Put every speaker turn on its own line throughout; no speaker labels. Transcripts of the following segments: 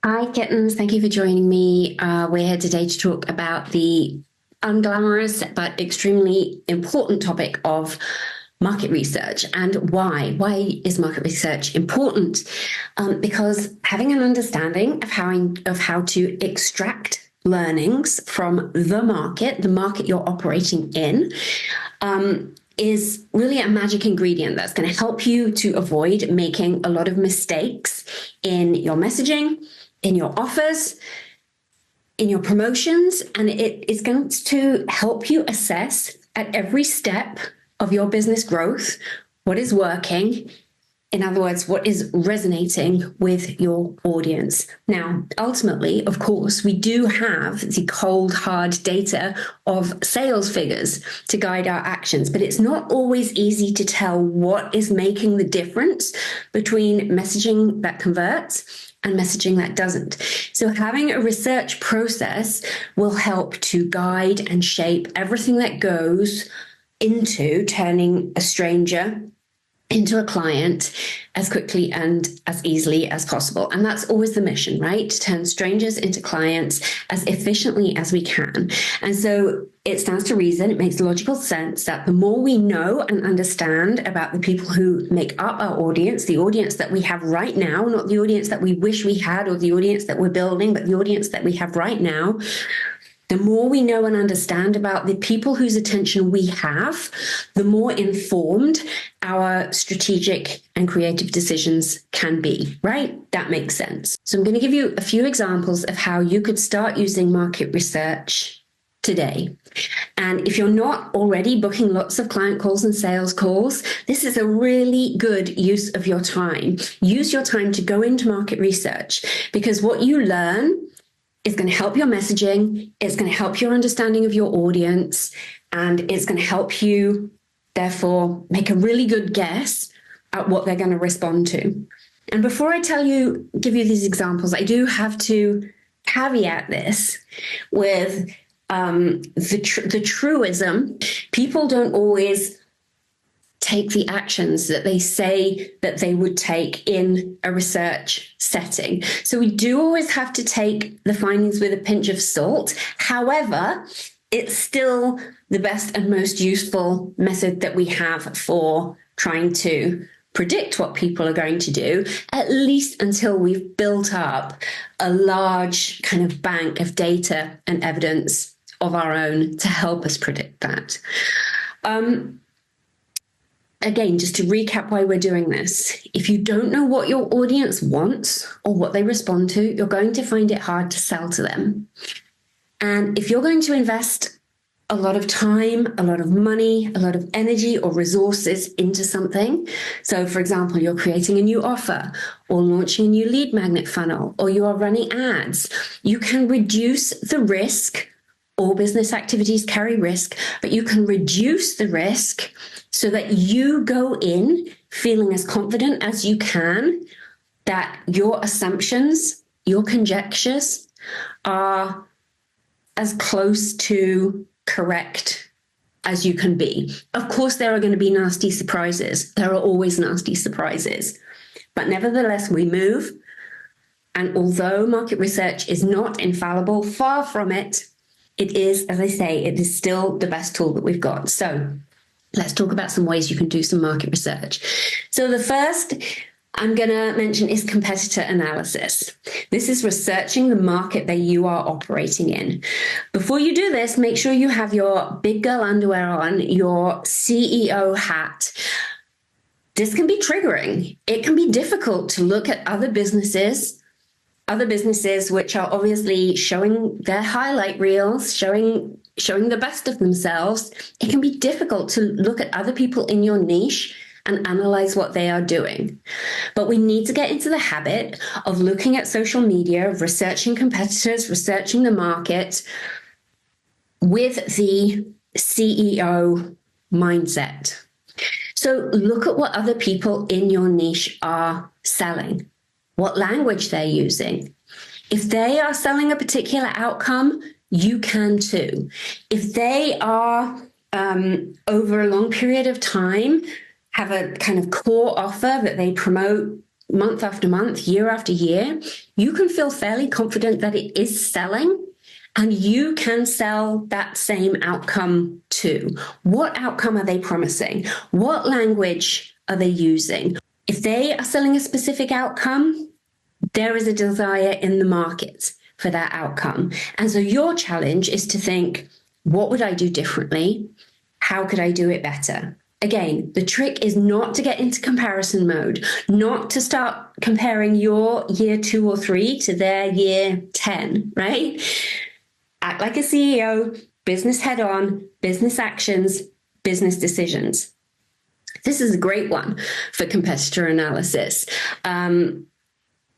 Hi, Kittens. Thank you for joining me. We're here today to talk about the unglamorous but extremely important topic of market research and why. Why is market research important? Because having an understanding of how to extract learnings from the market you're operating in, is really a magic ingredient that's going to help you to avoid making a lot of mistakes in your messaging, in your offers, in your promotions, and it is going to help you assess at every step of your business growth what is working. In other words, what is resonating with your audience. Now, ultimately, of course, we do have the cold, hard data of sales figures to guide our actions, but it's not always easy to tell what is making the difference between messaging that converts and messaging that doesn't. So having a research process will help to guide and shape everything that goes into turning a stranger into a client as quickly and as easily as possible. And that's always the mission, right? To turn strangers into clients as efficiently as we can. And so it stands to reason, it makes logical sense that the more we know and understand about the people who make up our audience, the audience that we have right now, not the audience that we wish we had or the audience that we're building, but the audience that we have right now, the more we know and understand about the people whose attention we have, the more informed our strategic and creative decisions can be, right? That makes sense. So I'm going to give you a few examples of how you could start using market research today. And if you're not already booking lots of client calls and sales calls, this is a really good use of your time. Use your time to go into market research, because what you learn is going to help your messaging, it's going to help your understanding of your audience, and it's going to help you, therefore, make a really good guess at what they're going to respond to. And before I give you these examples, I do have to caveat this with the truism. People don't always take the actions that they say that they would take in a research setting. So we do always have to take the findings with a pinch of salt. However, it's still the best and most useful method that we have for trying to predict what people are going to do, at least until we've built up a large kind of bank of data and evidence of our own to help us predict that. Again, just to recap why we're doing this, if you don't know what your audience wants or what they respond to, you're going to find it hard to sell to them. And if you're going to invest a lot of time, a lot of money, a lot of energy or resources into something, so for example, you're creating a new offer or launching a new lead magnet funnel, or you are running ads, you can reduce the risk. All business activities carry risk, but you can reduce the risk so that you go in feeling as confident as you can that your assumptions, your conjectures are as close to correct as you can be. Of course, there are going to be nasty surprises. There are always nasty surprises. But nevertheless, we move. And although market research is not infallible, far from it, it is, as I say, it is still the best tool that we've got. So let's talk about some ways you can do some market research. So the first I'm going to mention is competitor analysis. This is researching the market that you are operating in. Before you do this, make sure you have your big girl underwear on, your CEO hat. This can be triggering. It can be difficult to look at other businesses which are obviously showing their highlight reels, showing the best of themselves. It can be difficult to look at other people in your niche and analyze what they are doing. But we need to get into the habit of looking at social media, of researching competitors, researching the market with the CEO mindset. So look at what other people in your niche are selling, what language they're using. If they are selling a particular outcome, you can too. If they are, over a long period of time, have a kind of core offer that they promote month after month, year after year, you can feel fairly confident that it is selling, and you can sell that same outcome too. What outcome are they promising? What language are they using? If they are selling a specific outcome, there is a desire in the market for that outcome. And so your challenge is to think, what would I do differently? How could I do it better? Again, the trick is not to get into comparison mode, not to start comparing your year 2 or 3 to their year 10, right? Act like a CEO, business head on, business actions, business decisions. This is a great one for competitor analysis.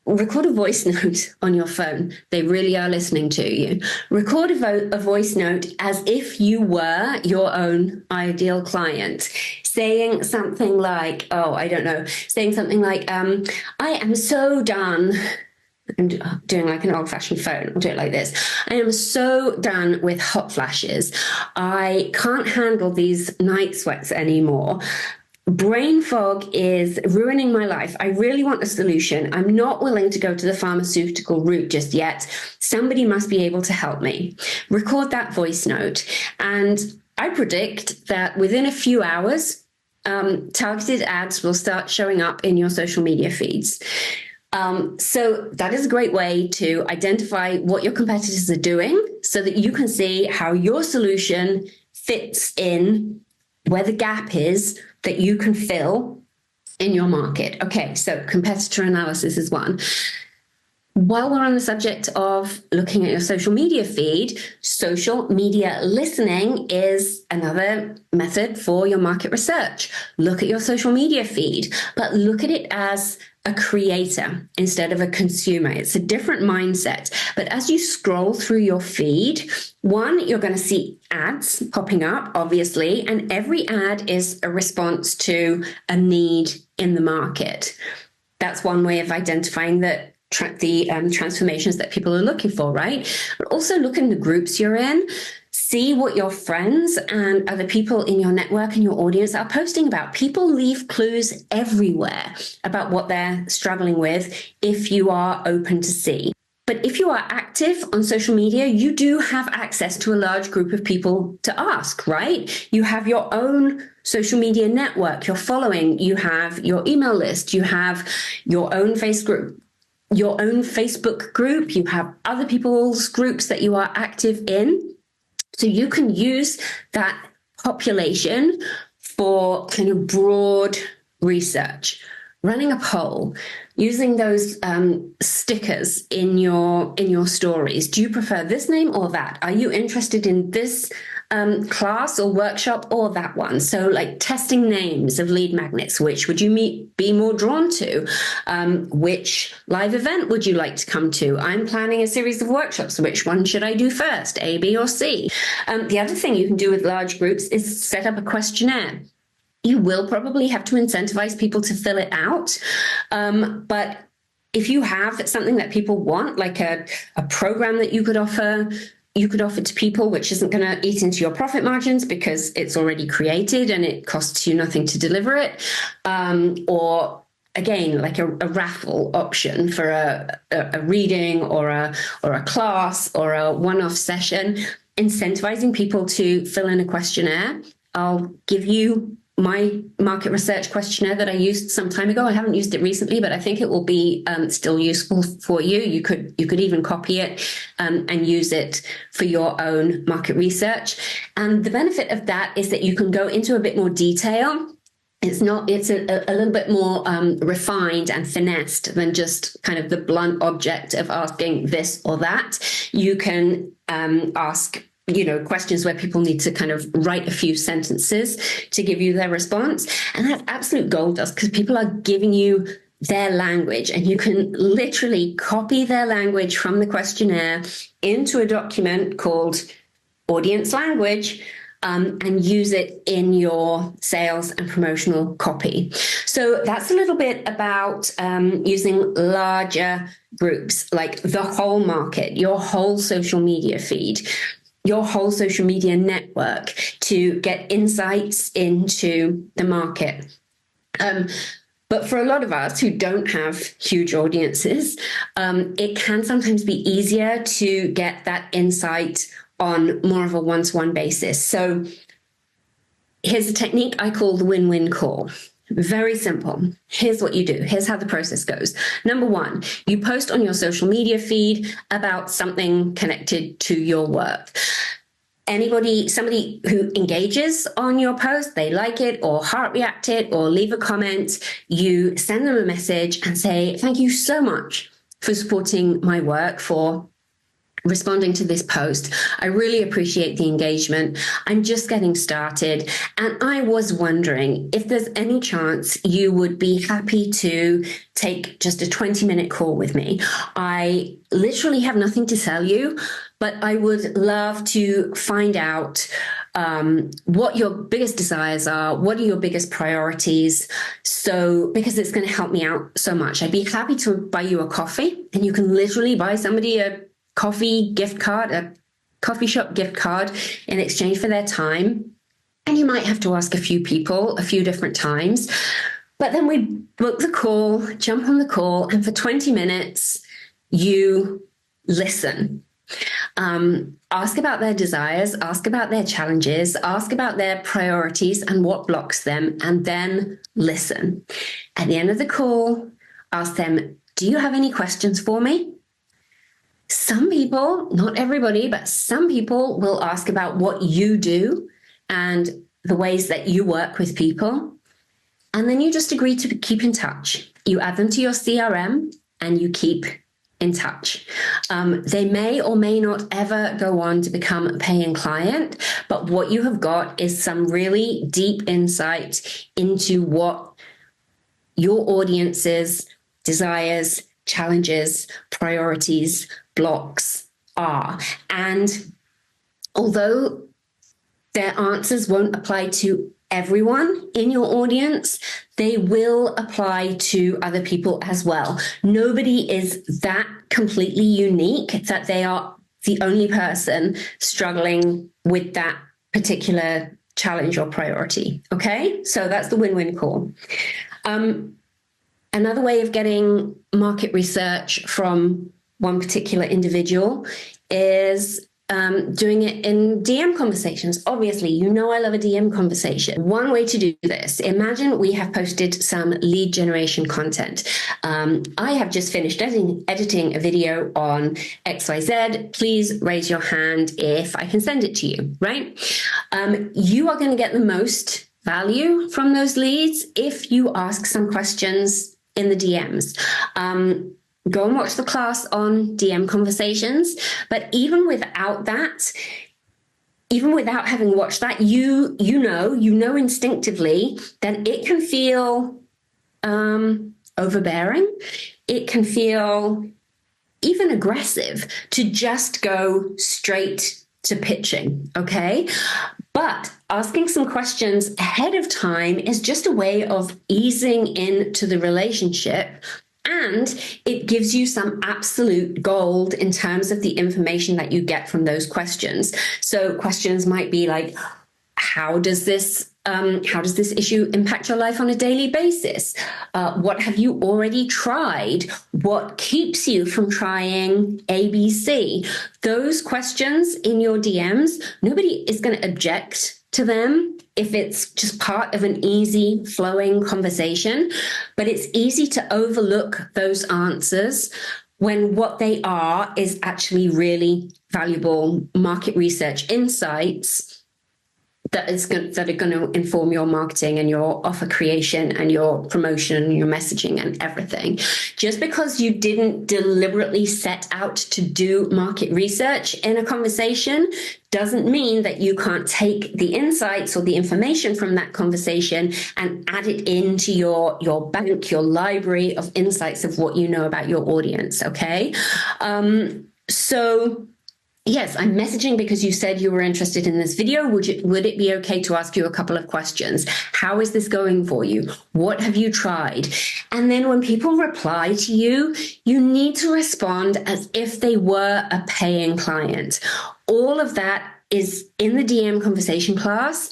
Record a voice note on your phone. They really are listening to you. Record a voice note as if you were your own ideal client, saying something like, I am so done. I'm doing like an old-fashioned phone. I'll do it like this. I am so done with hot flashes. I can't handle these night sweats anymore. Brain fog is ruining my life. I really want a solution. I'm not willing to go to the pharmaceutical route just yet. Somebody must be able to help me. Record that voice note. And I predict that within a few hours, targeted ads will start showing up in your social media feeds. So that is a great way to identify what your competitors are doing so that you can see how your solution fits in, where the gap is that you can fill in your market. Okay, so competitor analysis is one. While we're on the subject of looking at your social media feed, social media listening is another method for your market research. Look at your social media feed, but look at it as a creator instead of a consumer. It's a different mindset. But as you scroll through your feed, one, you're going to see ads popping up, obviously, and every ad is a response to a need in the market. That's one way of identifying the transformations that people are looking for, right? But also look in the groups you're in. See what your friends and other people in your network and your audience are posting about. People leave clues everywhere about what they're struggling with if you are open to see. But if you are active on social media, you do have access to a large group of people to ask, right? You have your own social media network you're following. You have your email list. You have your own Facebook group. You have other people's groups that you are active in. So you can use that population for kind of broad research, running a poll, using those stickers in your stories. Do you prefer this name or that? Are you interested in this class or workshop or that one? So like testing names of lead magnets. Which would you be more drawn to? Which live event would you like to come to? I'm planning a series of workshops. Which one should I do first? A, B, or C? The other thing you can do with large groups is set up a questionnaire. You will probably have to incentivize people to fill it out. But if you have something that people want, like a program that you could offer to people, which isn't going to eat into your profit margins because it's already created and it costs you nothing to deliver it. Or again, like a raffle option for a reading or a class or a one-off session, incentivizing people to fill in a questionnaire. I'll give you my market research questionnaire that I used some time ago. I haven't used it recently, but I think it will be still useful for you. You could even copy it and use it for your own market research. And the benefit of that is that you can go into a bit more detail. It's a little bit more refined and finessed than just kind of the blunt object of asking this or that. You can ask questions where people need to kind of write a few sentences to give you their response. And that's absolute gold dust because people are giving you their language and you can literally copy their language from the questionnaire into a document called audience language and use it in your sales and promotional copy. So that's a little bit about using larger groups, like the whole market, your whole social media feed, your whole social media network to get insights into the market. But for a lot of us who don't have huge audiences, it can sometimes be easier to get that insight on more of a one-to-one basis. So here's a technique I call the win-win call. Very simple. Here's what you do. Here's how the process goes. Number one, you post on your social media feed about something connected to your work. Somebody who engages on your post, they like it or heart react it or leave a comment, you send them a message and say, thank you so much for supporting my work, for responding to this post. I really appreciate the engagement. I'm just getting started. And I was wondering if there's any chance you would be happy to take just a 20-minute call with me. I literally have nothing to sell you, but I would love to find out what your biggest desires are, what are your biggest priorities, because it's going to help me out so much. I'd be happy to buy you a coffee, and you can literally buy somebody a coffee gift card, a coffee shop gift card in exchange for their time. And you might have to ask a few people a few different times. But then we book the call, jump on the call, and for 20 minutes, you listen. Ask about their desires, ask about their challenges, ask about their priorities and what blocks them, and then listen. At the end of the call, ask them, do you have any questions for me? Some people, not everybody, but some people will ask about what you do and the ways that you work with people. And then you just agree to keep in touch. You add them to your CRM and you keep in touch. They may or may not ever go on to become a paying client, but what you have got is some really deep insight into what your audience's desires, challenges, priorities, blocks are. And although their answers won't apply to everyone in your audience, they will apply to other people as well. Nobody is that completely unique that they are the only person struggling with that particular challenge or priority. Okay, so that's the win-win call. Another way of getting market research from one particular individual is doing it in DM conversations. Obviously, you know I love a DM conversation. One way to do this, imagine we have posted some lead generation content. I have just finished editing a video on XYZ. Please raise your hand if I can send it to you, right? You are going to get the most value from those leads if you ask some questions in the DMs. Go and watch the class on DM conversations. But even without that, even without having watched that, you know instinctively that it can feel overbearing. It can feel even aggressive to just go straight to pitching, okay? But asking some questions ahead of time is just a way of easing into the relationship. And it gives you some absolute gold in terms of the information that you get from those questions. So questions might be like, how does this issue impact your life on a daily basis? What have you already tried? What keeps you from trying ABC? Those questions in your DMs, nobody is going to object to them if it's just part of an easy flowing conversation, but it's easy to overlook those answers when what they are is actually really valuable market research insights that are going to inform your marketing and your offer creation and your promotion and your messaging and everything. Just because you didn't deliberately set out to do market research in a conversation doesn't mean that you can't take the insights or the information from that conversation and add it into your bank, your library of insights of what you know about your audience, okay? So yes, I'm messaging because you said you were interested in this video. Would it be okay to ask you a couple of questions? How is this going for you? What have you tried? And then when people reply to you, you need to respond as if they were a paying client. All of that is in the DM conversation class,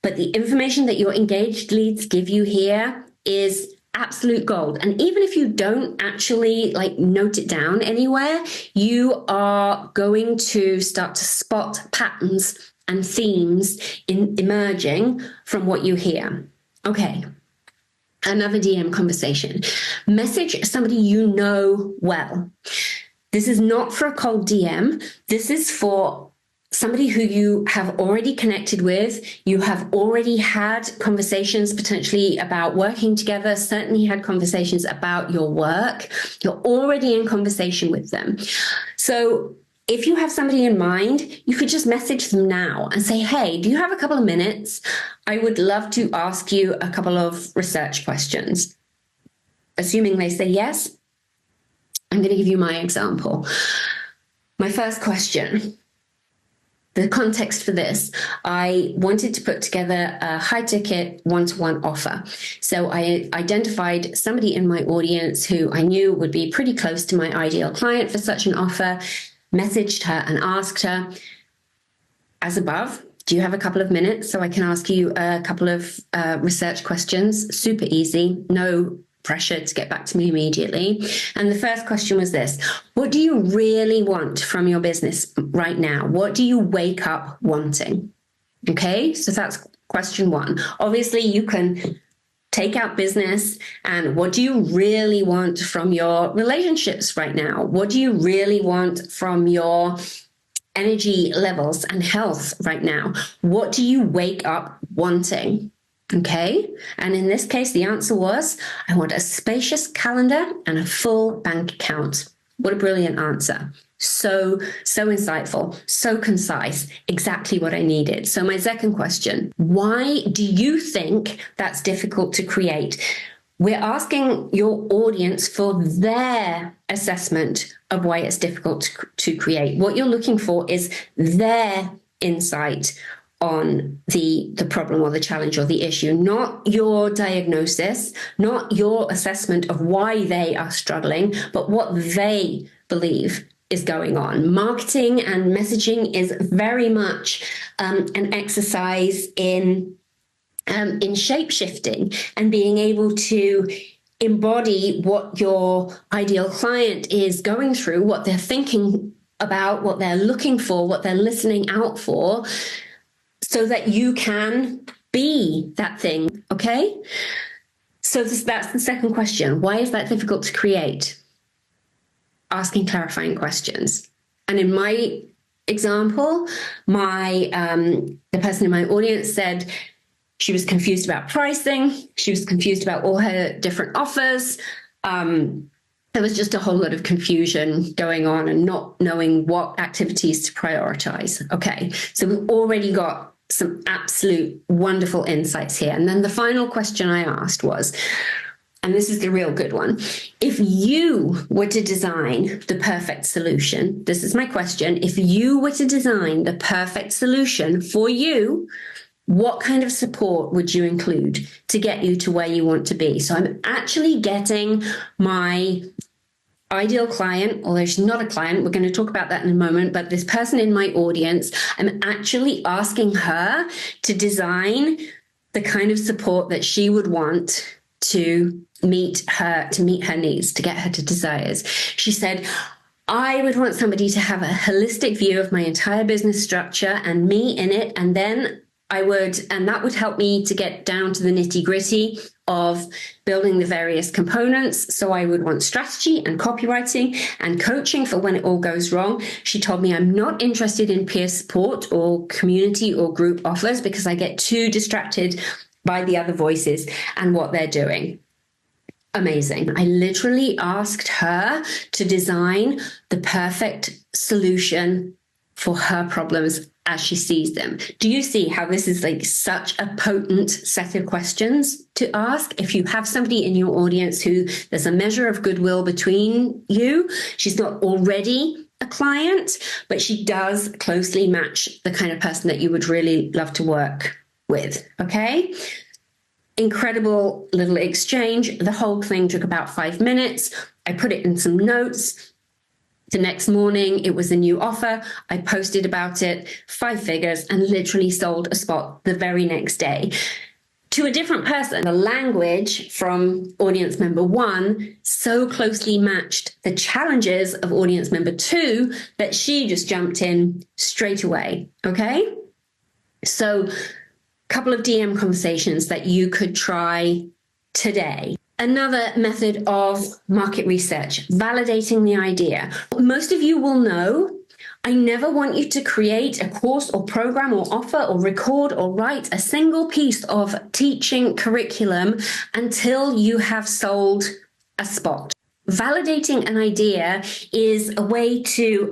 but the information that your engaged leads give you here is absolute gold. And even if you don't actually like note it down anywhere, you are going to start to spot patterns and themes emerging from what you hear. Okay. Another DM conversation. Message somebody you know well. This is not for a cold DM. This is for somebody who you have already connected with. You have already had conversations potentially about working together, certainly had conversations about your work. You're already in conversation with them. So if you have somebody in mind, you could just message them now and say, hey, do you have a couple of minutes? I would love to ask you a couple of research questions. Assuming they say yes, I'm going to give you my example. My first question, the context for this, I wanted to put together a high ticket one-to-one offer. So I identified somebody in my audience who I knew would be pretty close to my ideal client for such an offer, messaged her and asked her, as above, do you have a couple of minutes so I can ask you a couple of research questions? Super easy, no pressure to get back to me immediately. And the first question was this: what do you really want from your business right now? What do you wake up wanting? Okay, so that's question one. Obviously, you can take out business and what do you really want from your relationships right now? What do you really want from your energy levels and health right now? What do you wake up wanting? Okay. And in this case, the answer was, I want a spacious calendar and a full bank account. What a brilliant answer. So insightful, so concise, exactly what I needed. So my second question, why do you think that's difficult to create? We're asking your audience for their assessment of why it's difficult to create. What you're looking for is their insight on the problem or the challenge or the issue, not your diagnosis, not your assessment of why they are struggling, but what they believe is going on. Marketing and messaging is very much an exercise in shape shifting and being able to embody what your ideal client is going through, what they're thinking about, what they're looking for, what they're listening out for, so that you can be that thing, okay? So that's the second question. Why is that difficult to create? Asking clarifying questions. And in my example, the person in my audience said she was confused about pricing. She was confused about all her different offers. There was just a whole lot of confusion going on and not knowing what activities to prioritize. Okay, so we've already got some absolute wonderful insights here. And then the final question I asked was, and this is the real good one, if you were to design the perfect solution, this is my question, if you were to design the perfect solution for you, what kind of support would you include to get you to where you want to be? So I'm actually getting my ideal client, although she's not a client, we're going to talk about that in a moment, but this person in my audience, I'm actually asking her to design the kind of support that she would want to meet her needs, to get her to desires. She said, I would want somebody to have a holistic view of my entire business structure and me in it, and then that would help me to get down to the nitty-gritty of building the various components. So I would want strategy and copywriting and coaching for when it all goes wrong. She told me I'm not interested in peer support or community or group offers because I get too distracted by the other voices and what they're doing. Amazing. I literally asked her to design the perfect solution for her problems as she sees them. Do you see how this is like such a potent set of questions to ask? If you have somebody in your audience who there's a measure of goodwill between you, she's not already a client, but she does closely match the kind of person that you would really love to work with, okay? Incredible little exchange. The whole thing took about 5 minutes. I put it in some notes. The next morning, it was a new offer. I posted about it, 5 figures, and literally sold a spot the very next day. to a different person. The language from audience member 1 so closely matched the challenges of audience member 2 that she just jumped in straight away. Okay? So, a couple of DM conversations that you could try today. Another method of market research, validating the idea. Most of you will know, I never want you to create a course or program or offer or record or write a single piece of teaching curriculum until you have sold a spot. Validating an idea is a way to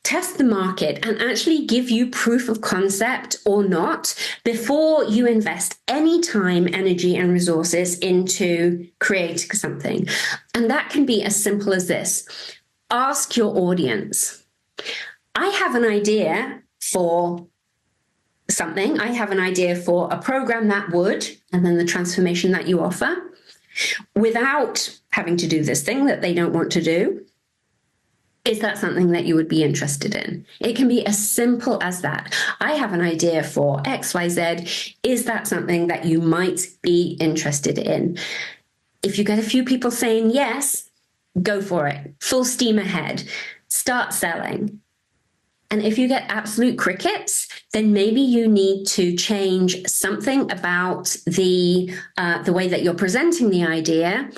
test the market and actually give you proof of concept or not before you invest any time, energy, and resources into creating something. And that can be as simple as this. Ask your audience. I have an idea for something. I have an idea for a program that would, and then the transformation that you offer, without having to do this thing that they don't want to do. Is that something that you would be interested in? It can be as simple as that. I have an idea for XYZ. Is that something that you might be interested in? If you get a few people saying yes, go for it. Full steam ahead. Start selling. And if you get absolute crickets, then maybe you need to change something about the way that you're presenting the idea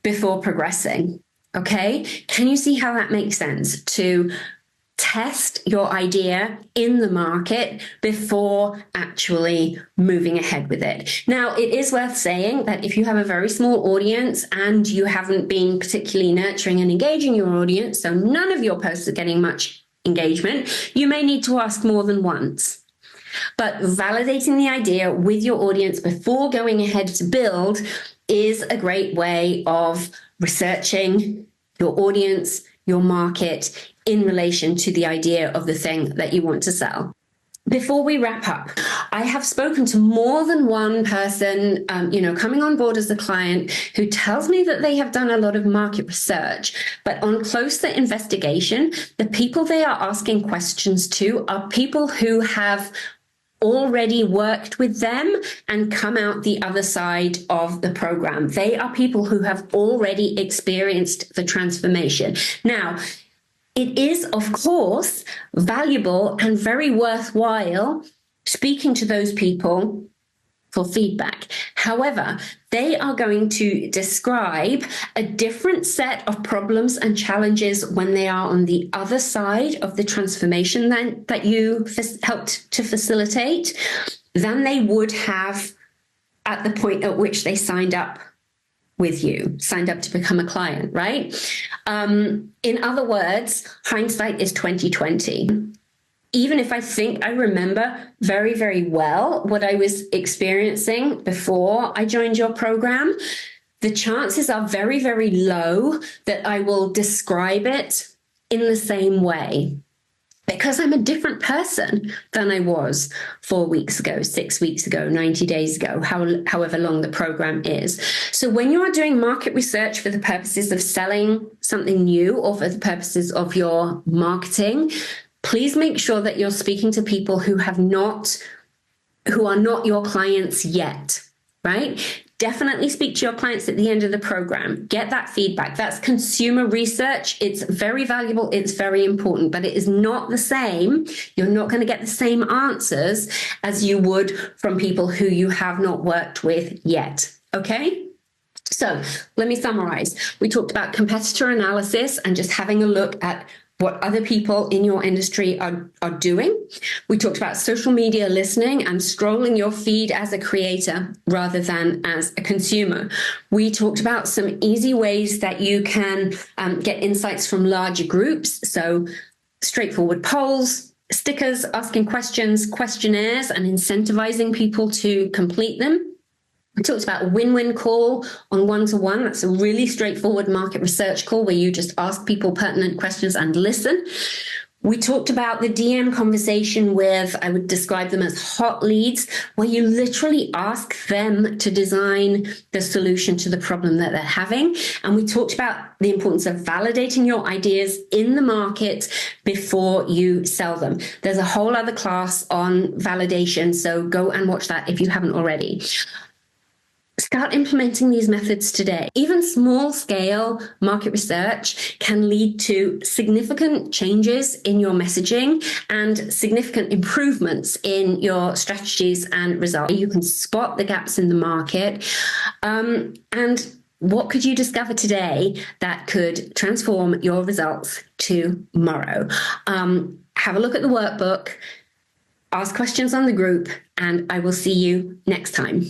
before progressing. Okay, can you see how that makes sense? To test your idea in the market before actually moving ahead with it. Now, it is worth saying that if you have a very small audience and you haven't been particularly nurturing and engaging your audience, so none of your posts are getting much engagement, you may need to ask more than once. But validating the idea with your audience before going ahead to build is a great way of researching your audience, your market in relation to the idea of the thing that you want to sell. Before we wrap up, I have spoken to more than one person, coming on board as a client who tells me that they have done a lot of market research, but on closer investigation, the people they are asking questions to are people who have already worked with them and come out the other side of the program. They are people who have already experienced the transformation. Now, it is, of course, valuable and very worthwhile speaking to those people for feedback. However, they are going to describe a different set of problems and challenges when they are on the other side of the transformation that you helped to facilitate than they would have at the point at which they signed up with you, signed up to become a client, right? In other words, hindsight is 2020. Even if I think I remember very, very well what I was experiencing before I joined your program, the chances are very, very low that I will describe it in the same way, because I'm a different person than I was 4 weeks ago, 6 weeks ago, 90 days ago, however long the program is. So when you are doing market research for the purposes of selling something new or for the purposes of your marketing, please make sure that you're speaking to people who are not your clients yet, right? Definitely speak to your clients at the end of the program. Get that feedback. That's consumer research. It's very valuable. It's very important, but it is not the same. You're not going to get the same answers as you would from people who you have not worked with yet. Okay? So let me summarize. We talked about competitor analysis and just having a look at what other people in your industry are doing. We talked about social media listening and scrolling your feed as a creator rather than as a consumer. We talked about some easy ways that you can get insights from larger groups. So straightforward polls, stickers, asking questions, questionnaires, and incentivizing people to complete them. We talked about a win-win call on one-to-one. That's a really straightforward market research call where you just ask people pertinent questions and listen. We talked about the DM conversation with, I would describe them as hot leads, where you literally ask them to design the solution to the problem that they're having. And we talked about the importance of validating your ideas in the market before you sell them. There's a whole other class on validation, so go and watch that if you haven't already. Start implementing these methods today. Even small scale market research can lead to significant changes in your messaging and significant improvements in your strategies and results. You can spot the gaps in the market. And what could you discover today that could transform your results tomorrow? Have a look at the workbook, ask questions on the group, and I will see you next time.